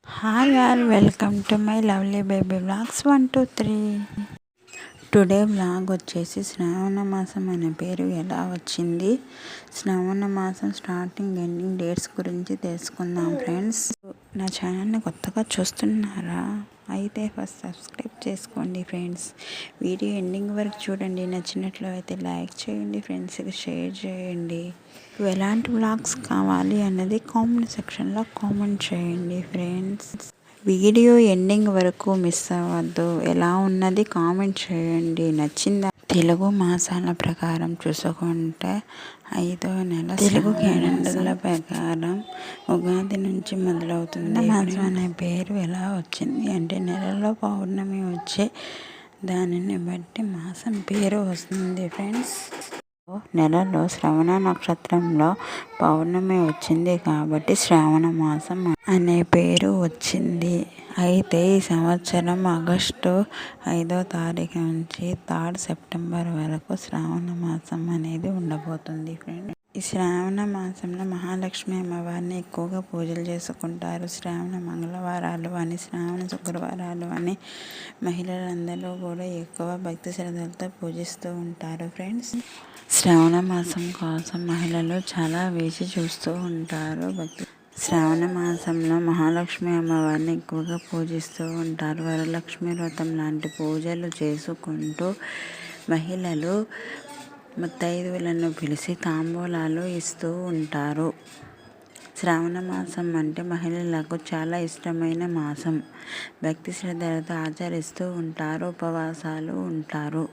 Hi all, welcome to my lovely baby vlogs 1 2 3. Today vlog వచ్చేసి శ్రావణ మాసం అనే పేరు ఎలా వచ్చింది, శ్రావణ మాసం స్టార్టింగ్ ఎండింగ్ డేట్స్ గురించి తెలుసుకుందాం ఫ్రెండ్స్. నా ఛానల్ని కొత్తగా చూస్తున్నారా? అయితే ఫస్ట్ సబ్స్క్రైబ్ చేసుకోండి ఫ్రెండ్స్. వీడియో ఎండింగ్ వరకు చూడండి. నచ్చినట్లు అయితే లైక్ చేయండి, ఫ్రెండ్స్కి షేర్ చేయండి. ఎలాంటి వ్లాగ్స్ కావాలి అన్నది కామెంట్ సెక్షన్లో కామెంట్ చేయండి ఫ్రెండ్స్. వీడియో ఎండింగ్ వరకు మిస్ అవ్వద్దు. ఎలా ఉన్నది కామెంట్ చేయండి. నచ్చిందా? తెలుగు మాసాల ప్రకారం చూసుకుంటే 5వ నెల తెలుగు క్యాలెండర్ల ప్రకారం ఉగాది నుంచి మొదలవుతుంది. మాసం అనే పేరు ఎలా వచ్చింది అంటే నెలలో పౌర్ణమి వచ్చే దానిని బట్టి మాసం పేరు వస్తుంది ఫ్రెండ్స్. నెలలో శ్రవణ నక్షత్రంలో పౌర్ణమి వచ్చింది కాబట్టి శ్రావణ మాసం అనే పేరు వచ్చింది. అయితే ఈ సంవత్సరం ఆగస్టు 5వ తారీఖు నుంచి 3rd సెప్టెంబర్ వరకు శ్రావణ మాసం అనేది ఉండబోతుంది ఫ్రెండ్. ఈ శ్రావణ మాసంలో మహాలక్ష్మి అమ్మవారిని ఎక్కువగా పూజలు చేసుకుంటారు. శ్రావణ మంగళవారాలు అని, శ్రావణ శుక్రవారాలు అని మహిళలందరూ కూడా ఎక్కువ భక్తి శ్రద్ధలతో పూజిస్తూ ఉంటారు ఫ్రెండ్స్. శ్రావణ మాసం కోసం మహిళలు చాలా వేచి చూస్తూ ఉంటారు. శ్రావణ మాసంలో మహాలక్ష్మి అమ్మవారిని ఎక్కువగా పూజిస్తూ ఉంటారు. వరలక్ష్మి వ్రతం లాంటి పూజలు చేసుకుంటూ మహిళలు ముత్తైదువులను పిలిచి తాంబూలాలు ఇస్తూ ఉంటారు. శ్రావణ మాసం అంటే మహిళలకు చాలా ఇష్టమైన మాసం. భక్తి శ్రద్ధలతో ఆచరిస్తూ ఉంటారు, ఉపవాసాలు ఉంటారు.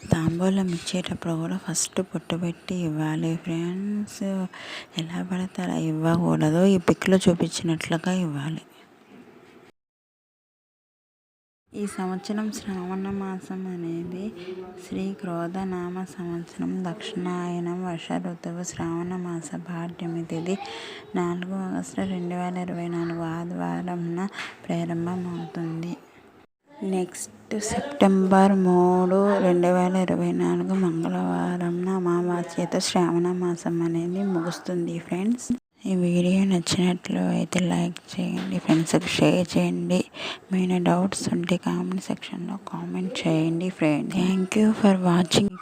తాంబూలం ఇచ్చేటప్పుడు కూడా ఫస్ట్ బొట్టు పెట్టి ఇవ్వాలి ఫ్రెండ్స్. ఎలా పడితే అలా ఇవ్వకూడదు. ఈ పిక్లో చూపించినట్లుగా ఇవ్వాలి. ఈ సంవత్సరం శ్రావణ మాసం అనేది శ్రీ క్రోధనామ సంవత్సరం, దక్షిణాయనం, వర్ష ఋతువు. శ్రావణ మాస పాడ్యమి తిథి 4 ఆగస్టు 2024 ఆదివారంన ప్రారంభమవుతుంది. నెక్స్ట్ సెప్టెంబర్ 3, 2024 మంగళవారంన అమావాస్యతో శ్రావణ మాసం అనేది ముగుస్తుంది ఫ్రెండ్స్. ఈ వీడియో నచ్చినట్లు అయితే లైక్ చేయండి, ఫ్రెండ్స్కి షేర్ చేయండి. ఏమైనా డౌట్స్ ఉంటే కామెంట్ సెక్షన్లో కామెంట్ చేయండి friends. Thank you for watching.